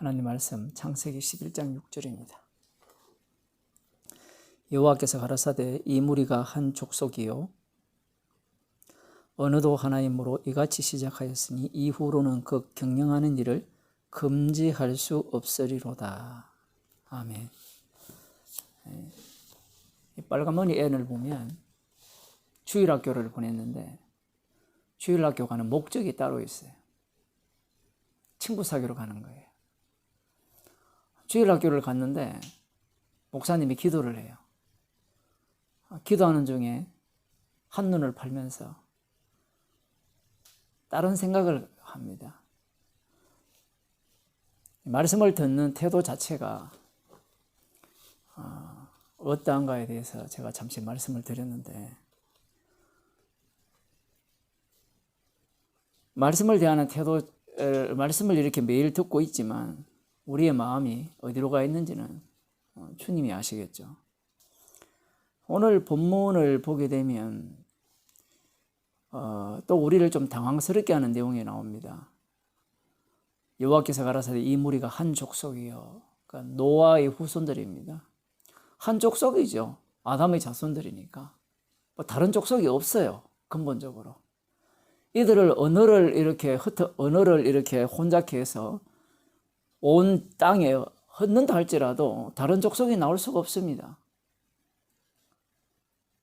하나님 말씀 창세기 11장 6절입니다. 여호와께서 가라사대 이 무리가 한 족속이요 어느도 하나이므로 이같이 시작하였으니 이후로는 그 경영하는 일을 금지할 수 없으리로다. 아멘. 이 빨간머리 애를 보면 주일학교를 보냈는데 주일학교 가는 목적이 따로 있어요. 친구 사귀러 가는 거예요. 주일학교를 갔는데 목사님이 기도를 해요. 기도하는 중에 한눈을 팔면서 다른 생각을 합니다. 말씀을 듣는 태도 자체가 어떠한가에 대해서 제가 잠시 말씀을 드렸는데, 말씀을 대하는 태도, 말씀을 이렇게 매일 듣고 있지만 우리의 마음이 어디로 가 있는지는 주님이 아시겠죠. 오늘 본문을 보게 되면 또 우리를 좀 당황스럽게 하는 내용이 나옵니다. 여호와께서 가라사대 이 무리가 한 족속이요. 그러니까 노아의 후손들입니다. 한 족속이죠. 아담의 자손들이니까. 뭐 다른 족속이 없어요. 근본적으로. 이들을 언어를 이렇게 혼잡케 해서 온 땅에 흩는다 할지라도 다른 족속이 나올 수가 없습니다.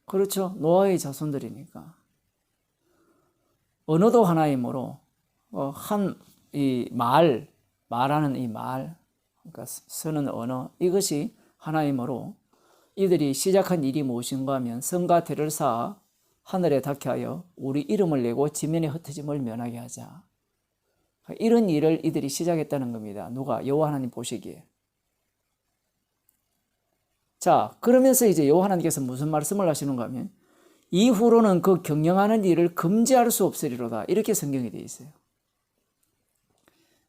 그렇죠. 노아의 자손들이니까. 언어도 하나이므로 말하는 이 말, 그러니까 쓰는 언어, 이것이 하나이므로 이들이 시작한 일이 무엇인가 하면 성과 대를 쌓아 하늘에 닿게 하여 우리 이름을 내고 지면에 흩어짐을 면하게 하자. 이런 일을 이들이 시작했다는 겁니다. 누가? 여호와 하나님 보시기에. 자, 그러면서 이제 여호와 하나님께서 무슨 말씀을 하시는가 하면 이후로는 그 경영하는 일을 금지할 수 없으리로다. 이렇게 성경이 되어 있어요.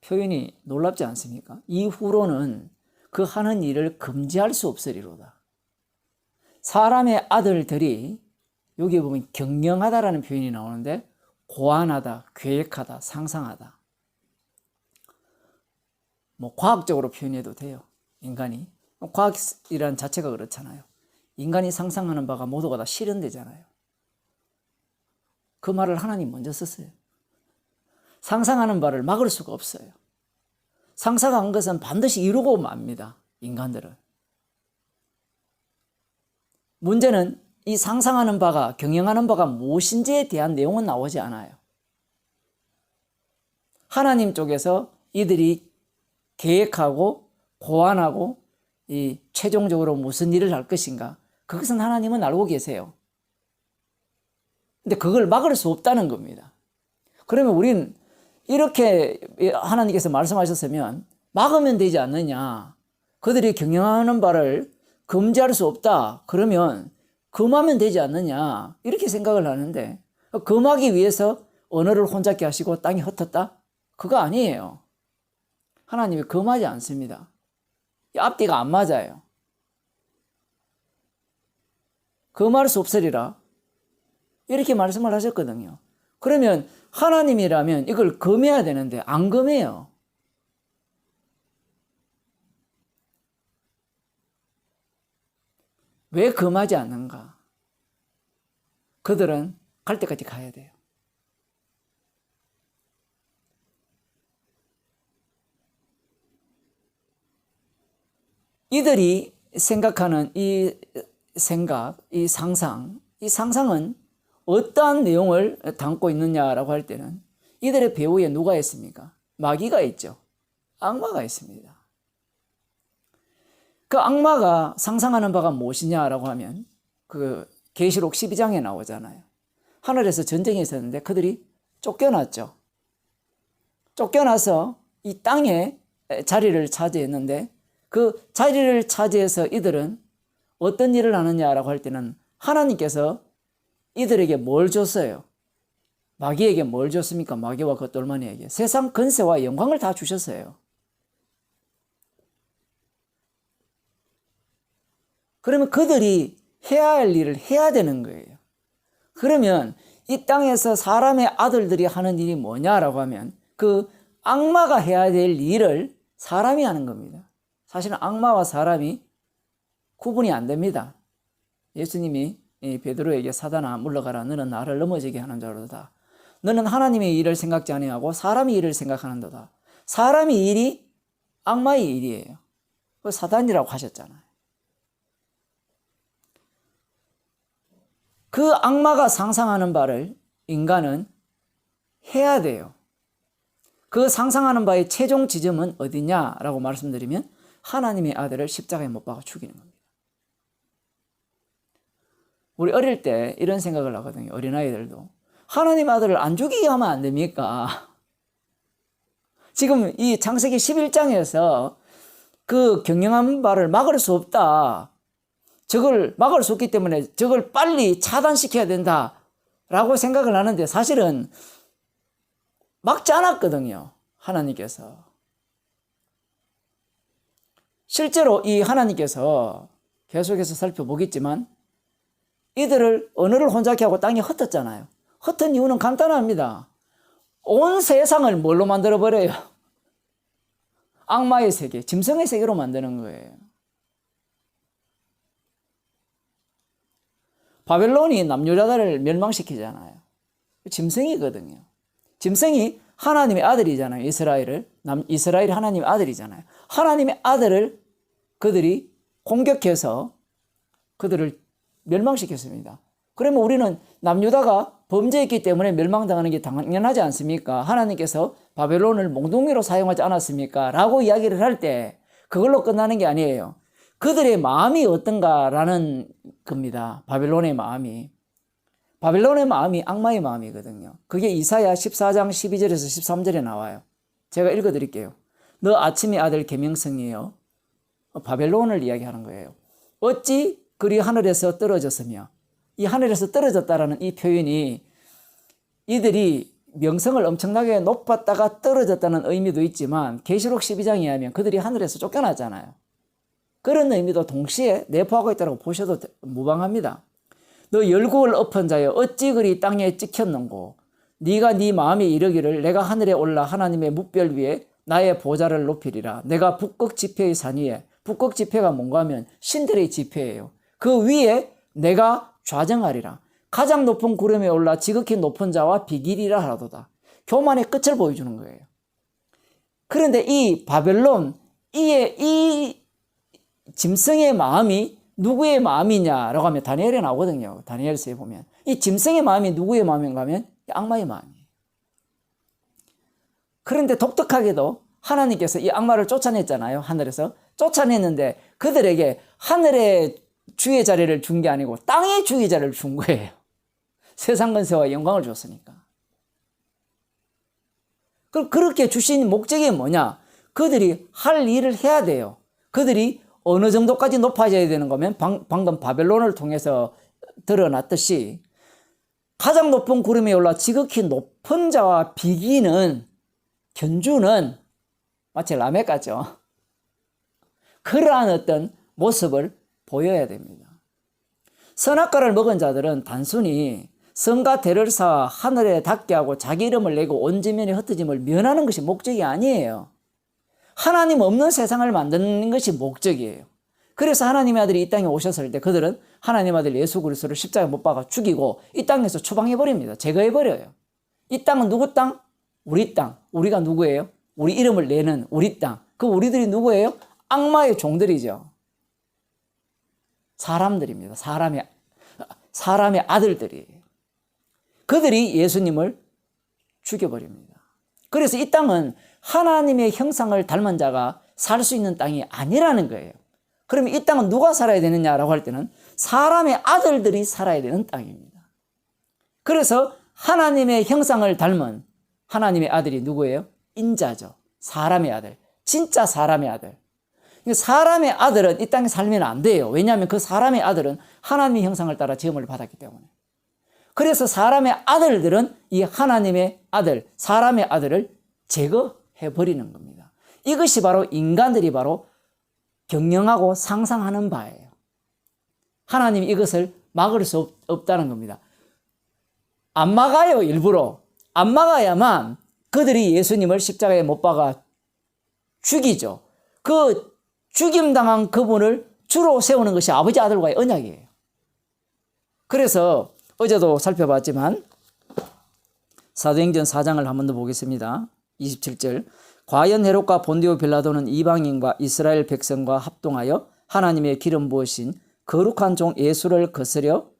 표현이 놀랍지 않습니까? 이후로는 그 하는 일을 금지할 수 없으리로다. 사람의 아들들이 여기 보면 경영하다라는 표현이 나오는데 고안하다, 계획하다, 상상하다. 뭐 과학적으로 표현해도 돼요. 인간이. 과학이라는 자체가 그렇잖아요. 인간이 상상하는 바가 모두가 다 실현되잖아요. 그 말을 하나님 먼저 썼어요. 상상하는 바를 막을 수가 없어요. 상상한 것은 반드시 이루고 맙니다. 인간들은. 문제는 이 상상하는 바가, 경영하는 바가 무엇인지에 대한 내용은 나오지 않아요. 하나님 쪽에서 이들이 계획하고 고안하고 이 최종적으로 무슨 일을 할 것인가, 그것은 하나님은 알고 계세요. 근데 그걸 막을 수 없다는 겁니다. 그러면 우린 이렇게 하나님께서 말씀하셨으면 막으면 되지 않느냐. 그들이 경영하는 바를 금지할 수 없다. 그러면 금하면 되지 않느냐. 이렇게 생각을 하는데, 금하기 위해서 언어를 혼잡게 하시고 땅이 흩었다? 그거 아니에요. 하나님이 금하지 않습니다. 앞뒤가 안 맞아요. 금할 수 없으리라. 이렇게 말씀을 하셨거든요. 그러면 하나님이라면 이걸 금해야 되는데 안 금해요. 왜 금하지 않는가? 그들은 갈 때까지 가야 돼요. 이들이 생각하는 이 생각, 이 상상은 어떠한 내용을 담고 있느냐라고 할 때는 이들의 배후에 누가 있습니까? 마귀가 있죠. 악마가 있습니다. 그 악마가 상상하는 바가 무엇이냐라고 하면 그 계시록 12장에 나오잖아요. 하늘에서 전쟁이 있었는데 그들이 쫓겨났죠. 쫓겨나서 이 땅에 자리를 차지했는데 그 자리를 차지해서 이들은 어떤 일을 하느냐라고 할 때는 하나님께서 이들에게 뭘 줬어요? 마귀에게 뭘 줬습니까? 마귀와 그 똘마니에게 세상 권세와 영광을 다 주셨어요. 그러면 그들이 해야 할 일을 해야 되는 거예요. 그러면 이 땅에서 사람의 아들들이 하는 일이 뭐냐라고 하면 그 악마가 해야 될 일을 사람이 하는 겁니다. 사실은 악마와 사람이 구분이 안 됩니다. 예수님이 베드로에게 사단아 물러가라 너는 나를 넘어지게 하는 자로다. 너는 하나님의 일을 생각지 아니하고 사람의 일을 생각하는도다. 사람의 일이 악마의 일이에요. 그 사단이라고 하셨잖아요. 그 악마가 상상하는 바를 인간은 해야 돼요. 그 상상하는 바의 최종 지점은 어디냐라고 말씀드리면 하나님의 아들을 십자가에 못 박아 죽이는 겁니다. 우리 어릴 때 이런 생각을 하거든요. 어린아이들도. 하나님 아들을 안 죽이게 하면 안 됩니까? 지금 이 창세기 11장에서 그 경영한 바를 막을 수 없다. 저걸 막을 수 없기 때문에 저걸 빨리 차단시켜야 된다라고 생각을 하는데 사실은 막지 않았거든요. 하나님께서. 실제로 이 하나님께서 계속해서 살펴보겠지만 이들을 언어를 혼잡케 하고 땅에 흩었잖아요. 흩은 이유는 간단합니다. 온 세상을 뭘로 만들어버려요? 악마의 세계, 짐승의 세계로 만드는 거예요. 바벨론이 남유다를 멸망시키잖아요. 짐승이거든요. 짐승이 하나님의 아들이잖아요. 이스라엘이 하나님의 아들이잖아요. 하나님의 아들을 그들이 공격해서 그들을 멸망시켰습니다. 그러면 우리는 남유다가 범죄했기 때문에 멸망당하는 게 당연하지 않습니까? 하나님께서 바벨론을 몽둥이로 사용하지 않았습니까? 라고 이야기를 할 때 그걸로 끝나는 게 아니에요. 그들의 마음이 어떤가라는 겁니다. 바벨론의 마음이. 바벨론의 마음이 악마의 마음이거든요. 그게 이사야 14장 12절에서 13절에 나와요. 제가 읽어드릴게요. 너 아침의 아들 계명성이여. 바벨론을 이야기하는 거예요. 어찌 그리 하늘에서 떨어졌으며, 이 하늘에서 떨어졌다라는 이 표현이 이들이 명성을 엄청나게 높았다가 떨어졌다는 의미도 있지만 계시록 12장에 하면 그들이 하늘에서 쫓겨났잖아요. 그런 의미도 동시에 내포하고 있다고 보셔도 무방합니다. 너 열국을 엎은 자여 어찌 그리 땅에 찍혔는고 네가 네 마음에 이르기를 내가 하늘에 올라 하나님의 뭇별 위에 나의 보좌를 높이리라. 내가 북극 지폐의 산 위에, 북극 지폐가 뭔가 하면 신들의 지폐예요. 그 위에 내가 좌정하리라. 가장 높은 구름에 올라 지극히 높은 자와 비기리라 하라도다. 교만의 끝을 보여주는 거예요. 그런데 이 바벨론, 이 짐승의 마음이 누구의 마음이냐라고 하면 다니엘에 나오거든요. 다니엘서에 보면. 이 짐승의 마음이 누구의 마음인가 하면 악마의 마음이에요. 그런데 독특하게도 하나님께서 이 악마를 쫓아냈잖아요. 하늘에서. 쫓아냈는데 그들에게 하늘의 주의 자리를 준 게 아니고 땅의 주의 자리를 준 거예요. 세상 권세와 영광을 줬으니까. 그렇게 주신 목적이 뭐냐? 그들이 할 일을 해야 돼요. 그들이 어느 정도까지 높아져야 되는 거면 방금 바벨론을 통해서 드러났듯이 가장 높은 구름에 올라 지극히 높은 자와 비기는 견주는 마치 라멕 같죠. 그러한 어떤 모습을 보여야 됩니다. 선악과를 먹은 자들은 단순히 성과 대를 쌓아 하늘에 닿게 하고 자기 이름을 내고 온 지면에 흩어짐을 면하는 것이 목적이 아니에요. 하나님 없는 세상을 만드는 것이 목적이에요. 그래서 하나님의 아들이 이 땅에 오셨을 때 그들은 하나님 아들 예수 그리스도를 십자가에 못 박아 죽이고 이 땅에서 추방해버립니다. 제거해버려요. 이 땅은 누구 땅? 우리 땅. 우리가 누구예요? 우리 이름을 내는 우리 땅. 그 우리들이 누구예요? 악마의 종들이죠. 사람들입니다. 사람의 아들들이에요. 그들이 예수님을 죽여버립니다. 그래서 이 땅은 하나님의 형상을 닮은 자가 살 수 있는 땅이 아니라는 거예요. 그러면 이 땅은 누가 살아야 되느냐라고 할 때는 사람의 아들들이 살아야 되는 땅입니다. 그래서 하나님의 형상을 닮은 하나님의 아들이 누구예요? 인자죠. 사람의 아들. 진짜 사람의 아들. 사람의 아들은 이 땅에 살면 안 돼요. 왜냐하면 그 사람의 아들은 하나님의 형상을 따라 지음을 받았기 때문에. 그래서 사람의 아들들은 이 하나님의 아들, 사람의 아들을 제거해버리는 겁니다. 이것이 바로 인간들이 바로 경영하고 상상하는 바예요. 하나님이 이것을 막을 수 없다는 겁니다. 안 막아요, 일부러. 안 막아야만 그들이 예수님을 십자가에 못 박아 죽이죠. 그 죽임당한 그분을 주로 세우는 것이 아버지 아들과의 언약이에요. 그래서 어제도 살펴봤지만 사도행전 4장을 한 번 더 보겠습니다. 27절. 과연 헤롯과 본디오 빌라도는 이방인과 이스라엘 백성과 합동하여 하나님의 기름 부으신 거룩한 종 예수를 거스려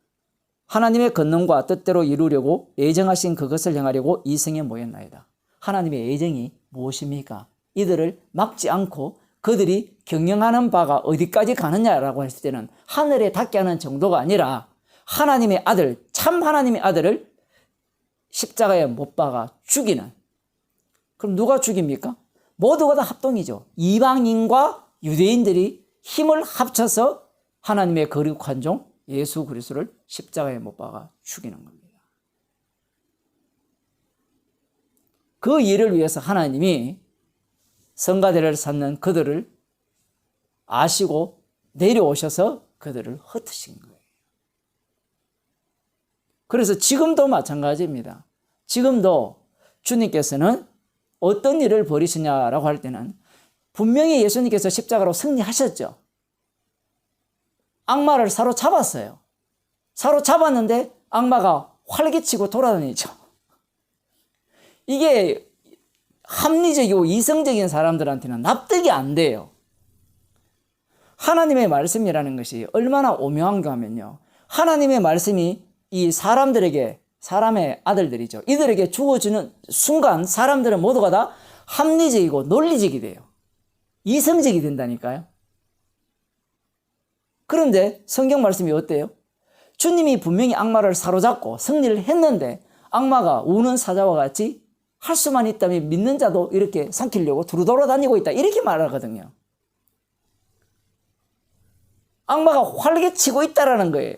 하나님의 권능과 뜻대로 이루려고 예정하신 그것을 행하려고 이 성에 모였나이다. 하나님의 예정이 무엇입니까? 이들을 막지 않고 그들이 경영하는 바가 어디까지 가느냐라고 했을 때는 하늘에 닿게 하는 정도가 아니라 하나님의 아들, 참 하나님의 아들을 십자가에 못 박아 죽이는. 그럼 누가 죽입니까? 모두가 다 합동이죠. 이방인과 유대인들이 힘을 합쳐서 하나님의 거룩한 종 예수 그리스도를 십자가에 못 박아 죽이는 겁니다. 그 일을 위해서 하나님이 성가대를 쌓는 그들을 아시고 내려오셔서 그들을 흩으신 거예요. 그래서 지금도 마찬가지입니다. 지금도 주님께서는 어떤 일을 벌이시냐라고 할 때는 분명히 예수님께서 십자가로 승리하셨죠. 악마를 사로잡았어요. 사로잡았는데 악마가 활개치고 돌아다니죠. 이게 합리적이고 이성적인 사람들한테는 납득이 안 돼요. 하나님의 말씀이라는 것이 얼마나 오묘한가 하면요. 하나님의 말씀이 이 사람들에게, 사람의 아들들이죠. 이들에게 주어지는 순간 사람들은 모두가 다 합리적이고 논리적이 돼요. 이성적이 된다니까요. 그런데 성경 말씀이 어때요? 주님이 분명히 악마를 사로잡고 승리를 했는데 악마가 우는 사자와 같이 할 수만 있다면 믿는 자도 이렇게 삼키려고 두루 돌아다니고 있다. 이렇게 말하거든요. 악마가 활개치고 있다라는 거예요.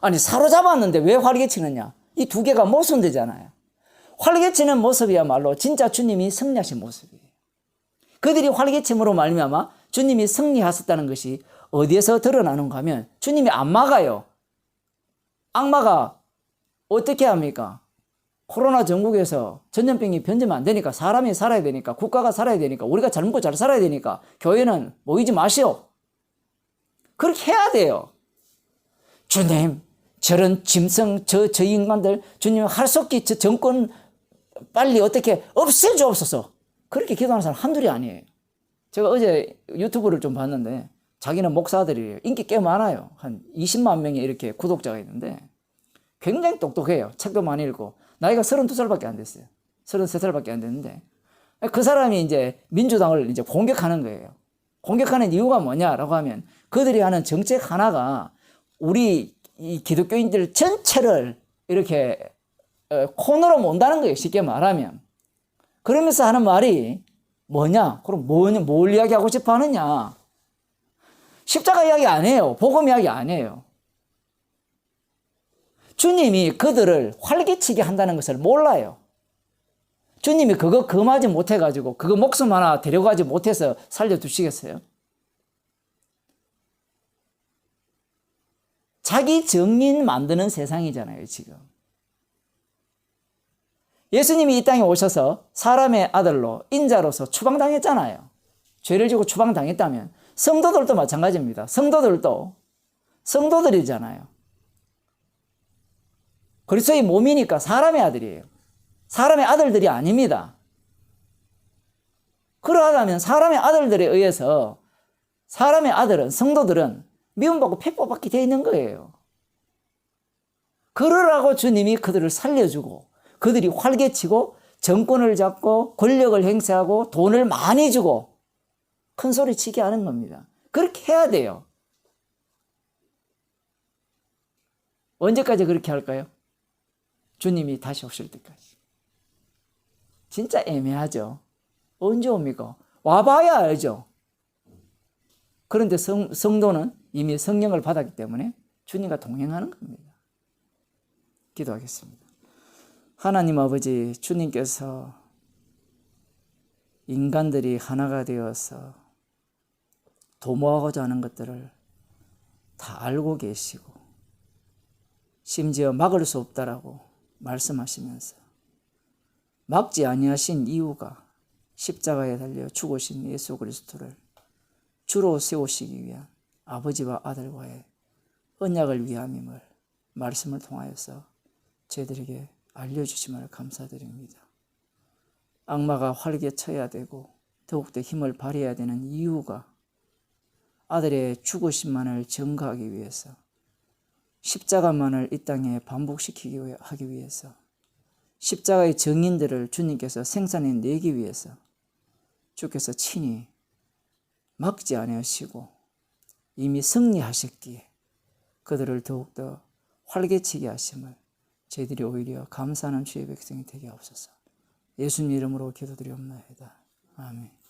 아니 사로잡았는데 왜 활개치느냐? 이 두 개가 모순되잖아요. 활개치는 모습이야말로 진짜 주님이 승리하신 모습이에요. 그들이 활개침으로 말미암아 주님이 승리하셨다는 것이 어디에서 드러나는가 하면 주님이 안 막아요. 악마가 어떻게 합니까? 코로나 전국에서 전염병이 번지면 안 되니까 사람이 살아야 되니까 국가가 살아야 되니까 우리가 잘 먹고 잘 살아야 되니까 교회는 모이지 마시오. 그렇게 해야 돼요. 주님 저런 짐승 저 인간들 주님 할 수 없기 저 정권 빨리 어떻게 없애주옵소서. 그렇게 기도하는 사람 한둘이 아니에요. 제가 어제 유튜브를 좀 봤는데 자기는 목사들이에요. 인기 꽤 많아요. 한 20만 명이 이렇게 구독자가 있는데 굉장히 똑똑해요. 책도 많이 읽고 나이가 32살밖에 안 됐어요. 33살밖에 안 됐는데 그 사람이 이제 민주당을 이제 공격하는 거예요. 공격하는 이유가 뭐냐라고 하면 그들이 하는 정책 하나가 우리 이 기독교인들 전체를 이렇게 코너로 mon다는 거예요. 쉽게 말하면. 그러면서 하는 말이 뭐냐? 그럼 뭘 이야기하고 싶어 하느냐? 십자가 이야기 안 해요. 복음 이야기 안 해요. 주님이 그들을 활개치게 한다는 것을 몰라요. 주님이 그거 금하지 못해가지고 그거 목숨 하나 데려가지 못해서 살려두시겠어요? 자기 정인 만드는 세상이잖아요, 지금. 예수님이 이 땅에 오셔서 사람의 아들로 인자로서 추방당했잖아요. 죄를 지고 추방당했다면 성도들도 마찬가지입니다. 성도들도 성도들이잖아요. 그리스도의 몸이니까 사람의 아들이에요. 사람의 아들들이 아닙니다. 그러하다면 사람의 아들들에 의해서 사람의 아들은 성도들은 미움받고 폐법받게 되어 있는 거예요. 그러라고 주님이 그들을 살려주고 그들이 활개치고 정권을 잡고 권력을 행사하고 돈을 많이 주고 큰 소리 치게 하는 겁니다. 그렇게 해야 돼요. 언제까지 그렇게 할까요? 주님이 다시 오실 때까지. 진짜 애매하죠. 언제 옵니까? 와봐야 알죠. 그런데 성도는 이미 성령을 받았기 때문에 주님과 동행하는 겁니다. 기도하겠습니다. 하나님 아버지, 주님께서 인간들이 하나가 되어서 도모하고자 하는 것들을 다 알고 계시고 심지어 막을 수 없다라고 말씀하시면서 막지 아니하신 이유가 십자가에 달려 죽으신 예수 그리스도를 주로 세우시기 위한 아버지와 아들과의 언약을 위함임을 말씀을 통하여서 저희들에게 알려주심을 감사드립니다. 악마가 활개쳐야 되고 더욱더 힘을 발휘해야 되는 이유가 아들의 죽으심만을 증거하기 위해서, 십자가만을 이 땅에 반복시키기 하기 위해서, 십자가의 증인들을 주님께서 생산해내기 위해서 주께서 친히 막지 아니하시고 이미 승리하셨기에 그들을 더욱더 활개치게 하심을 저희들이 오히려 감사하는 주의 백성이 되게 하옵소서. 예수님 이름으로 기도드리옵나이다. 아멘.